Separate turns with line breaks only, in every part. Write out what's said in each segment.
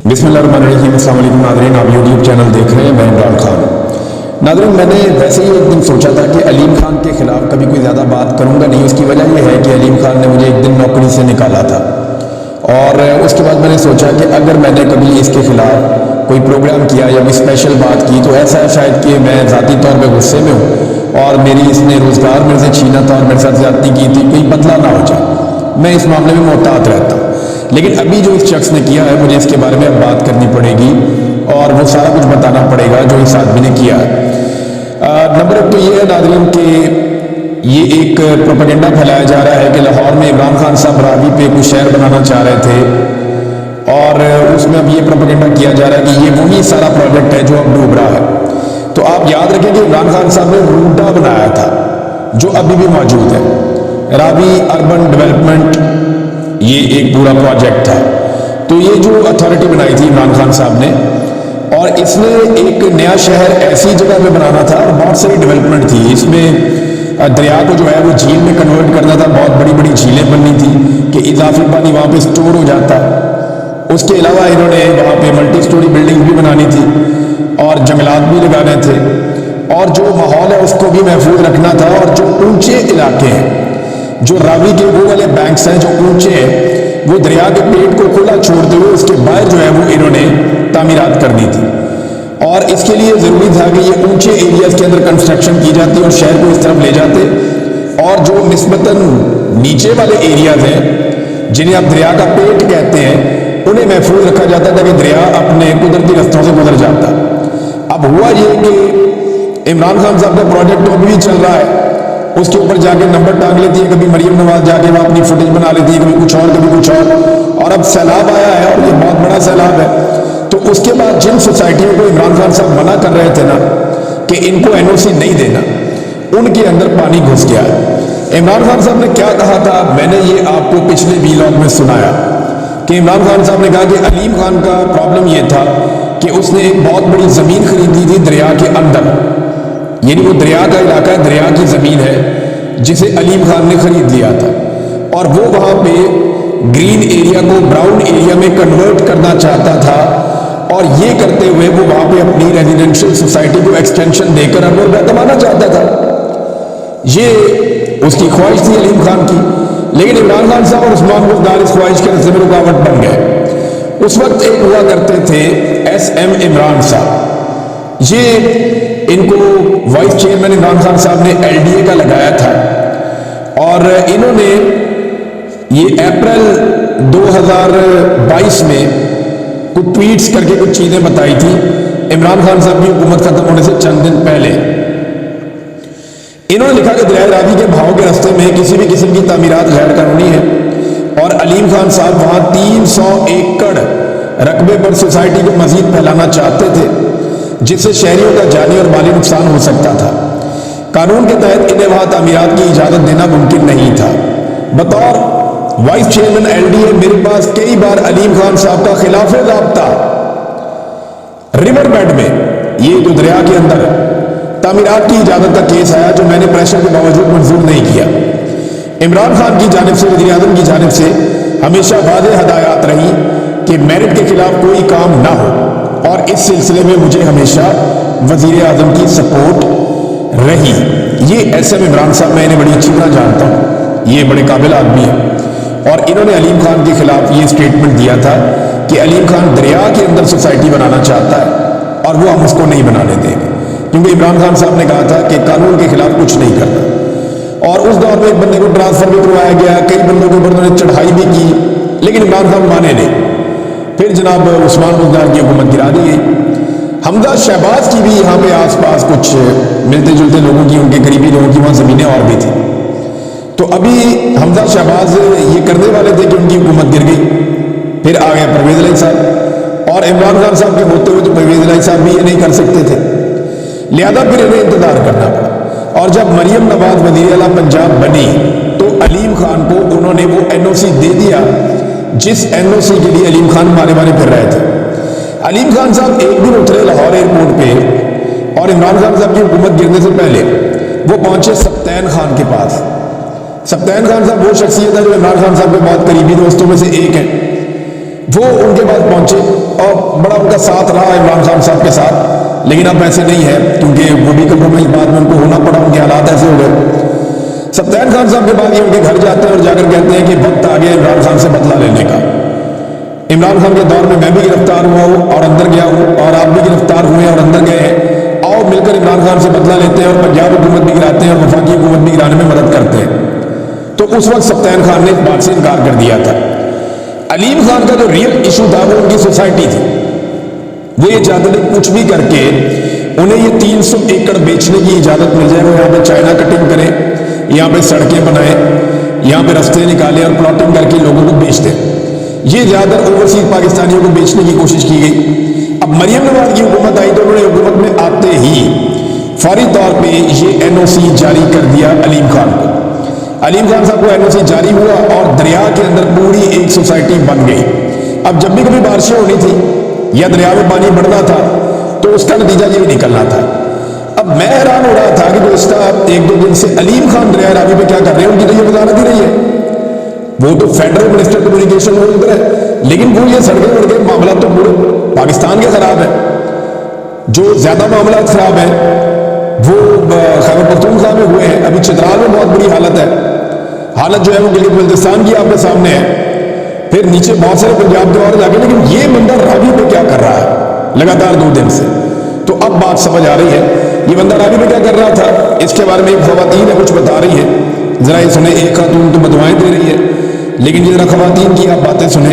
बिस्मिल्लाहिर्रहमानिर्रहीम। अस्सलाम वालेकुम नाज़रीन, आप यूट्यूब चैनल देख रहे हैं, मैं इमरान खान। नाज़रीन, मैंने वैसे ही एक दिन सोचा था कि अलीम खान के ख़िलाफ़ कभी कोई ज़्यादा बात करूँगा नहीं। उसकी वजह यह है कि अलीम खान ने मुझे एक दिन नौकरी से निकाला था और उसके बाद मैंने सोचा कि अगर मैंने कभी इसके ख़िलाफ़ कोई प्रोग्राम किया या कोई स्पेशल बात की तो ऐसा है शायद कि मैं ज़ाती तौर पर गुस्से में हूँ और मेरी इसने रोज़गार मेरे से छीना था और मेरे साथ ज़्यादती की थी, कहीं बदला ना हो जाए। मैं इस मामले में मोहतात रहता हूँ। लेकिन अभी जो इस शख्स ने किया है, मुझे इसके बारे में अब बात करनी पड़ेगी और वो सारा कुछ बताना पड़ेगा जो इस आदमी ने किया है। नंबर एक तो ये है नाज़रीन कि ये एक प्रोपेगेंडा फैलाया जा रहा है कि लाहौर में इमरान खान साहब रावी पे कुछ शहर बनाना चाह रहे थे और उसमें अब ये प्रोपेगेंडा किया जा रहा है कि ये वही सारा प्रोजेक्ट है जो अब डूब रहा है। तो आप याद रखें कि इमरान खान साहब ने रूडा बनाया था जो अभी भी मौजूद है, रावी अर्बन डेवलपमेंट, ये एक पूरा प्रोजेक्ट था। तो ये जो अथॉरिटी बनाई थी इमरान खान साहब ने, और इसने एक नया शहर ऐसी जगह पे बनाना था और बहुत सारी डेवलपमेंट थी। इसमें दरिया को जो है वो झील में कन्वर्ट करना था, बहुत बड़ी बड़ी झीलें बननी थी कि इजाफी पानी वहाँ पे स्टोर हो जाता। उसके अलावा इन्होंने वहाँ पे मल्टी स्टोरी बिल्डिंग भी बनानी थी और जंगलात भी लगाने थे और जो माहौल है उसको भी महफूज रखना था। और जो ऊंचे इलाके हैं, जो रावी के वो वाले बैंक्स हैं जो ऊंचे हैं, वो दरिया के पेट को खुला छोड़ते हुए उसके बाहर जो है वो इन्होंने तामीरात करनी थी। और इसके लिए ज़रूरी था कि ये ऊंचे एरियाज के अंदर कंस्ट्रक्शन की जाती और शहर को इस तरफ ले जाते, और जो निस्बतन नीचे वाले एरियाज हैं जिन्हें आप दरिया का पेट कहते हैं, उन्हें महफूज रखा जाता था कि दरिया अपने कुदरती रस्तों से गुजर जाता। अब हुआ ये कि इमरान खान साहब का प्रोजेक्ट तो अभी भी चल रहा है, उसके ऊपर जाके नंबर टांग लेती है, कभी मरियम नवाज जाके वहाँ अपनी फुटेज बना लेती है, कभी कुछ और कभी कुछ और अब सैलाब आया है और ये बहुत बड़ा सैलाब है। तो उसके बाद जिन सोसाइटियों को इमरान खान साहब मना कर रहे थे ना कि इनको एनओसी नहीं देना, उनके अंदर पानी घुस गया है। इमरान खान साहब ने क्या कहा था, मैंने ये आपको पिछले वीलॉग में सुनाया कि इमरान खान साहब ने कहा कि अलीम खान का प्रॉब्लम ये था कि उसने एक बहुत बड़ी ज़मीन खरीदी थी दरिया के अंदर, यानी वो दरिया का इलाका है, दरिया की ज़मीन है जिसे अलीम खान ने खरीद लिया था और वो वहाँ पे ग्रीन एरिया को ब्राउन एरिया में कन्वर्ट करना चाहता था और ये करते हुए वो वहाँ पे अपनी रेजिडेंशियल सोसाइटी को एक्सटेंशन देकर अब वो कमाना चाहता था। ये उसकी ख्वाहिश थी अलीम खान की, लेकिन इमरान खान साहब और उस्मान बुज़दार इस ख्वाहिश के रस्ते में रुकावट बन गए। उस वक्त एक हुआ करते थे SM इमरान साहब, ये इनको वाइस चेयरमैन इमरान खान साहब ने LDA का लगाया था और इन्होंने ये अप्रैल 2022 में कुछ ट्वीट्स करके कुछ चीज़ें बताई थी इमरान खान साहब की हुकूमत खत्म होने से चंद दिन पहले। इन्होंने लिखा कि दरिया रावी के भाव के रास्ते में किसी भी किस्म की तामीरात गैर कानूनी है और अलीम खान साहब वहाँ 300 एकड़ रकबे पर सोसाइटी को मजीद फैलाना चाहते थे जिससे शहरियों का जानी और माली नुकसान हो सकता था। कानून के तहत इन्हें वहाँ तामीरात की इजाज़त देना मुमकिन नहीं था। बतौर वाइस चेयरमैन LDA मेरे पास कई बार अलीम खान साहब का खिलाफ ज़ाब्ता रिवर बेड में, ये जो दरिया के अंदर तामीरात की इजाज़त का केस आया जो मैंने प्रेशर के बावजूद मंजूर नहीं किया। इमरान खान की जानिब से, वज़ीर आज़म की जानिब से हमेशा वाज़ेह हदायत रही कि मेरिट के खिलाफ कोई काम ना हो और इस सिलसिले में मुझे हमेशा वज़ीर आज़म की सपोर्ट रही। ये SM इमरान साहब मैं इन्हें बड़ी अच्छी तरह जानता हूँ, ये बड़े काबिल आदमी हैं और इन्होंने अलीम खान के खिलाफ ये स्टेटमेंट दिया था कि अलीम खान दरिया के अंदर सोसाइटी बनाना चाहता है और वो हम उसको नहीं बनाने देंगे, क्योंकि इमरान खान साहब ने कहा था कि कानून के खिलाफ कुछ नहीं करना। और उस दौर में एक बंदे को ट्रांसफर भी करवाया गया, कई बंदों के ऊपर उन्होंने चढ़ाई भी की, लेकिन इमरान खान माने नहीं। फिर जनाब उस्मान बुज़दार की हुकूमत गिरा दी गई। हमजा शहबाज की भी यहाँ पे आसपास कुछ मिलते जुलते लोगों की, उनके करीबी लोगों की वहाँ ज़मीनें और भी थी। तो अभी हमजा शहबाज ये करने वाले थे कि उनकी हुकूमत गिर गई। फिर आ गया परवेज़ इलाही साहब और इमरान खान साहब के होते हुए तो परवेज़ इलाही साहब भी ये नहीं कर सकते थे, लिहाजा फिर इन्हें इंतज़ार करना पड़ा। और जब मरियम नवाज वज़ीर आला पंजाब बनी तो अलीम खान को उन्होंने वो NOC दे दिया जिस NOC के लिए अलीम खान मारे मारे फिर रहे थे। अलीम खान साहब एक दिन उतरे लाहौर एयरपोर्ट पे और इमरान खान साहब की हुकूमत गिरने से पहले वो पहुंचे सब्तैन खान के पास। सब्तैन खान साहब वो शख्सियत है जो इमरान खान साहब के बहुत करीबी दोस्तों में से एक है। वो उनके पास पहुंचे और बड़ा उनका साथ रहा इमरान खान साहब के साथ, लेकिन अब ऐसे नहीं है क्योंकि वो भी कंप्रोमाइज बाद में उनको होना पड़ा, उनके हालात ऐसे हो गए। सत्यान खान साहब के बाद ये उनके घर जाते हैं और जाकर कहते हैं कि वक्त आ गया इमरान खान से बदला लेने का। इमरान खान के दौर में मैं भी गिरफ्तार हुआ हूँ और अंदर गया हूँ, और आप भी गिरफ्तार हुए और अंदर गए हैं, आओ मिलकर इमरान खान से बदला लेते हैं और पंजाब हुकूमत भी गिराते हैं और वफाकी हुकूमत भी गिराने में मदद करते हैं। तो उस वक्त सत्यान खान ने इस बात से इनकार कर दिया था। अलीम खान का जो रियल इशू था वो उनकी सोसाइटी थी। वो ये चाहते थे कुछ भी करके उन्हें ये 300 एकड़ बेचने की इजाज़त मिल जाए, वो यहाँ पे चाइना कटिंग करें, यहाँ पे सड़कें बनाएं, यहाँ पे रास्ते निकालें और प्लॉटिंग करके लोगों को बेच दें। ये ज़्यादातर ओवरसीज पाकिस्तानियों को बेचने की कोशिश की गई। अब मरियम नवाज की हुकूमत आई तो उन्होंने हुकूमत में आते ही फौरी तौर पे ये NOC जारी कर दिया अलीम खान को। अलीम खान साहब को NOC जारी हुआ और दरिया के अंदर पूरी एक सोसाइटी बन गई। अब जब भी कभी बारिशें होनी थी या दरिया में पानी बढ़ना था तो उसका नतीजा ये भी निकलना था। अब मैं हैरान हो रहा था कि गुज़िश्ता 1-2 दिन से अलीम खान दरिया रावी पे क्या कर रहे हैं, उनकी तो ये वजारत ही नहीं है। वो तो फेडरल मिनिस्टर कम्युनिकेशन वो उधर है, लेकिन वो ये सड़कें वड़के मामला तो पूरे पाकिस्तान के खराब है। जो ज्यादा मामला खराब है वो खैबर पख्तूनख्वा में हुए हैं। अभी चित्राल में बहुत बुरी हालत है, हालत जो है वो गिलगित बल्तिस्तान की आपके सामने है, फिर नीचे बहुत सारे पंजाब के और जाके। लेकिन ये बंदा रावी पे क्या कर रहा है लगातार 2 दिन से, तो अब बात समझ आ रही है ये बंदा रावी पे क्या कर रहा था। इसके बारे में एक खवातीन है कुछ बता रही है, जरा ये सुने। एक खातून तो बदवाएं दे रही है, लेकिन ये जरा खवातीन की आप बातें सुने,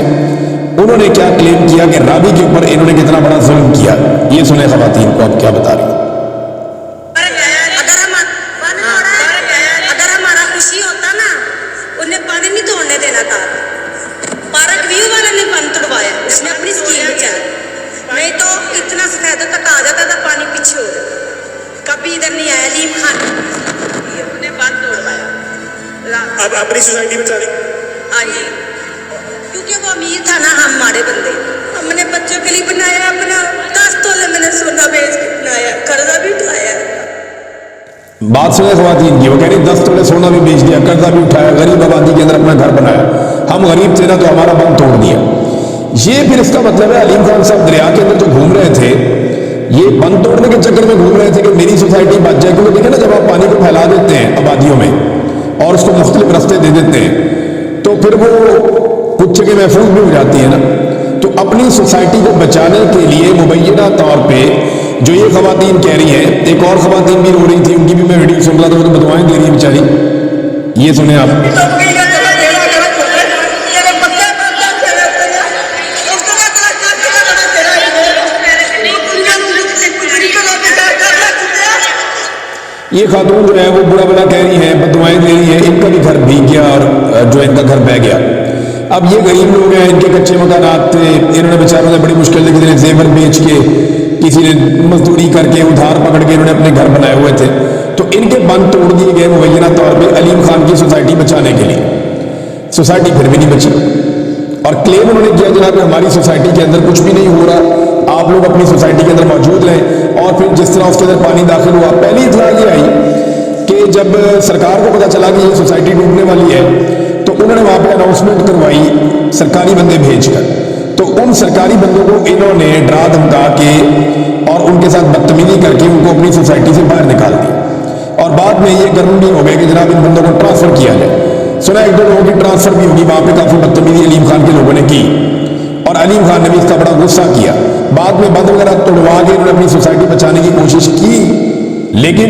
उन्होंने क्या क्लेम किया कि रावी के ऊपर इन्होंने कितना बड़ा जुल्म किया। ये सुने खवातीन को अब क्या बता रही है।
अब अपनी सोसाइटी बचा ली।
हाँ जी, क्योंकि वो अमीर था ना, हम हमारे बंदे, हमने बच्चों के लिए बनाया अपना 10 तोले मैंने सोना बेच के बनाया, कर्जा भी उठाया।
बात सुने खवातीन की, वो कह रही 10 तोले सोना भी बेच दिया, कर्जा भी उठाया, गरीब आबादी के अंदर अपना घर बनाया। हम गरीब थे ना तो हमारा बंद तोड़ दिया। ये फिर इसका मतलब है अलीम खान साहब दरिया के अंदर जो घूम रहे थे, ये बंद तोड़ने के चक्कर में घूम रहे थे कि मेरी सोसाइटी बच जाए। क्योंकि देखिए ना, जब आप पानी को फैला देते हैं आबादियों में और उसको मुख्तलिफ रास्ते दे देते हैं तो फिर वो कुछ जगह महफूज भी हो जाती है ना। तो अपनी सोसाइटी को बचाने के लिए मुबैना तौर पे जो ये खवातीन कह रही हैं, एक और खवातीन भी रो रही थी, उनकी भी मैं वीडियो सुन रहा था, वो तो बदवाएं दे रही है बेचारी। ये सुने आप। ये खातून जो है वो बुरा भला कह रही है, बददुआएं दे रही है, इनका भी घर भीग गया और जो इनका घर बह गया। अब ये गरीब लोग हैं, इनके कच्चे मकानात थे, इन्होंने बेचारों ने बड़ी मुश्किल से किसी ने जेवर बेच के, किसी ने मजदूरी करके, उधार पकड़ के इन्होंने अपने घर बनाए हुए थे। तो इनके बंद तोड़ दिए गए मुबैना तौर पर अलीम खान की सोसाइटी बचाने के लिए। सोसाइटी फिर भी नहीं बची और क्लेम उन्होंने किया जनाब हमारी सोसाइटी के अंदर कुछ भी नहीं हो रहा, आप लोग अपनी सोसाइटी के अंदर मौजूद रहें। और फिर जिस तरह उसके अंदर पानी दाखिल हुआ, पहली इतला ये आई कि जब सरकार को पता चला कि ये सोसाइटी डूबने वाली है तो उन्होंने वहाँ पे अनाउंसमेंट करवाई सरकारी बंदे भेजकर। तो उन सरकारी बंदों को इन्होंने डरा धमका के और उनके साथ बदतमीजी करके उनको अपनी सोसाइटी से बाहर निकाल दिया। और बाद में ये गर्म भी हो गए कि जनाब इन बंदों को ट्रांसफ़र किया जाए। सुना 1-2 लोगों की ट्रांसफ़र भी होगी, वहाँ पर काफ़ी बदतमीजी अलीम खान के लोगों ने की और अलीम खान ने भी इसका बड़ा गुस्सा किया। बाद में बंद वगैरह तोड़वा के इन्होंने अपनी सोसाइटी बचाने की कोशिश की, लेकिन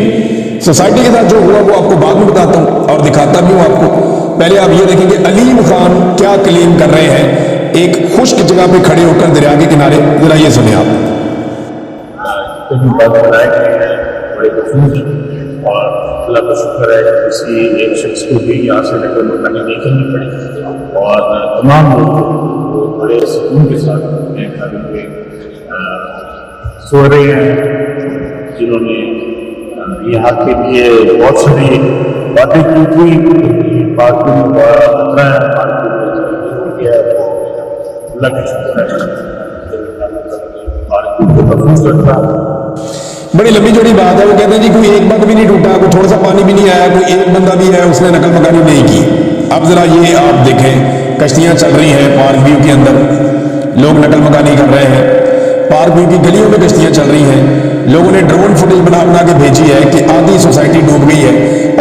सोसाइटी के साथ जो हुआ वो आपको बाद में बताता हूँ और दिखाता भी हूँ आपको। पहले आप ये देखेंगे अलीम खान क्या क्लेम कर रहे हैं एक खुश्क जगह पे खड़े होकर दरिया के किनारे। जरा ये सुने आप।
और अल्लाह का शुक्र है कि किसी एक शख्स को भी यहाँ से नकल मकानी नहीं करनी पड़ी और तमाम लोग बड़े सुकून के साथ अपने घर में सो रहे हैं, जिन्होंने यहाँ के लिए बहुत सारी बातें की थी। पार्टी में बड़ा खतरा है, पार्टी में हो गया वो अल्लाह का शुक्र है पार्टी को महफूज रखा।
बड़ी लंबी चौड़ी बात है। वो कहते हैं जी कोई एक बंद भी नहीं टूटा, कोई थोड़ा सा पानी भी नहीं आया, कोई एक बंदा भी है उसने नकल मकानी नहीं की। अब जरा ये आप देखें, कश्तियाँ चल रही हैं पार्क व्यू के अंदर, लोग नकल मकानी कर रहे हैं। पार्क व्यू की गलियों में कश्तियाँ चल रही हैं। लोगों ने ड्रोन फुटेज बना के भेजी है कि आधी सोसाइटी डूब गई है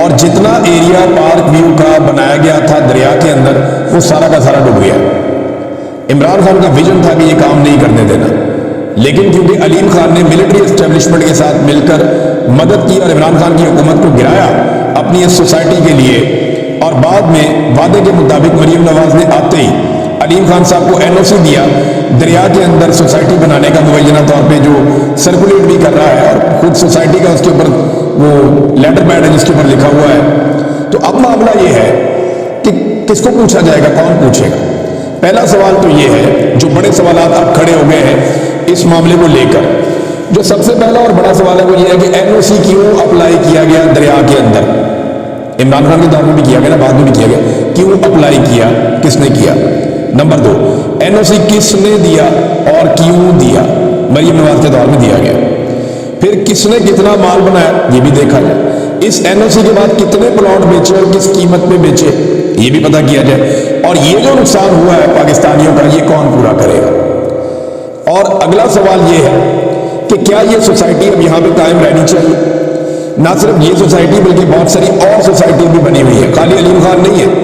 और जितना एरिया पार्क व्यू का बनाया गया था दरिया के अंदर वो सारा का सारा डूब गया। इमरान खान का विजन था कि ये काम नहीं करने देना, लेकिन क्योंकि अलीम खान ने मिलिट्री एस्टेब्लिशमेंट के साथ मिलकर मदद की और इमरान खान की हुकूमत को गिराया अपनी इस सोसाइटी के लिए, और बाद में वादे के मुताबिक मरीम नवाज ने आते ही अलीम खान साहब को एनओसी दिया दरिया के अंदर सोसाइटी बनाने का, मुबैना तौर पे जो सर्कुलेट भी कर रहा है और खुद सोसाइटी का उसके ऊपर वो लेटर पैड है जिसके ऊपर लिखा हुआ है। तो अब मामला ये है कि किसको पूछा जाएगा, कौन पूछेगा। पहला सवाल तो ये है, जो बड़े सवाल अब खड़े हो गए हैं इस मामले को लेकर, जो सबसे पहला और बड़ा सवाल है वो ये है कि एनओसी क्यों अप्लाई किया गया दरिया के अंदर। इमरान खान के दौर में भी किया गया ना, बाद में भी किया गया, क्यों अप्लाई किया, किसने किया। नंबर 2, एनओसी किसने दिया और क्यों दिया, मरीम नवाज के दौर में दिया गया। फिर किसने कितना माल बनाया ये भी देखा जाए। इस एनओसी के बाद कितने प्लॉट बेचे और किस कीमत पे बेचे ये भी पता किया जाए। और ये जो नुकसान हुआ है पाकिस्तानियों का ये कौन पूरा करेगा। और अगला सवाल ये है कि क्या ये सोसाइटी अब यहाँ पे कायम रहनी चाहिए। ना सिर्फ ये सोसाइटी बल्कि बहुत सारी और सोसाइटी भी बनी हुई है, खाली अलीम खान नहीं है।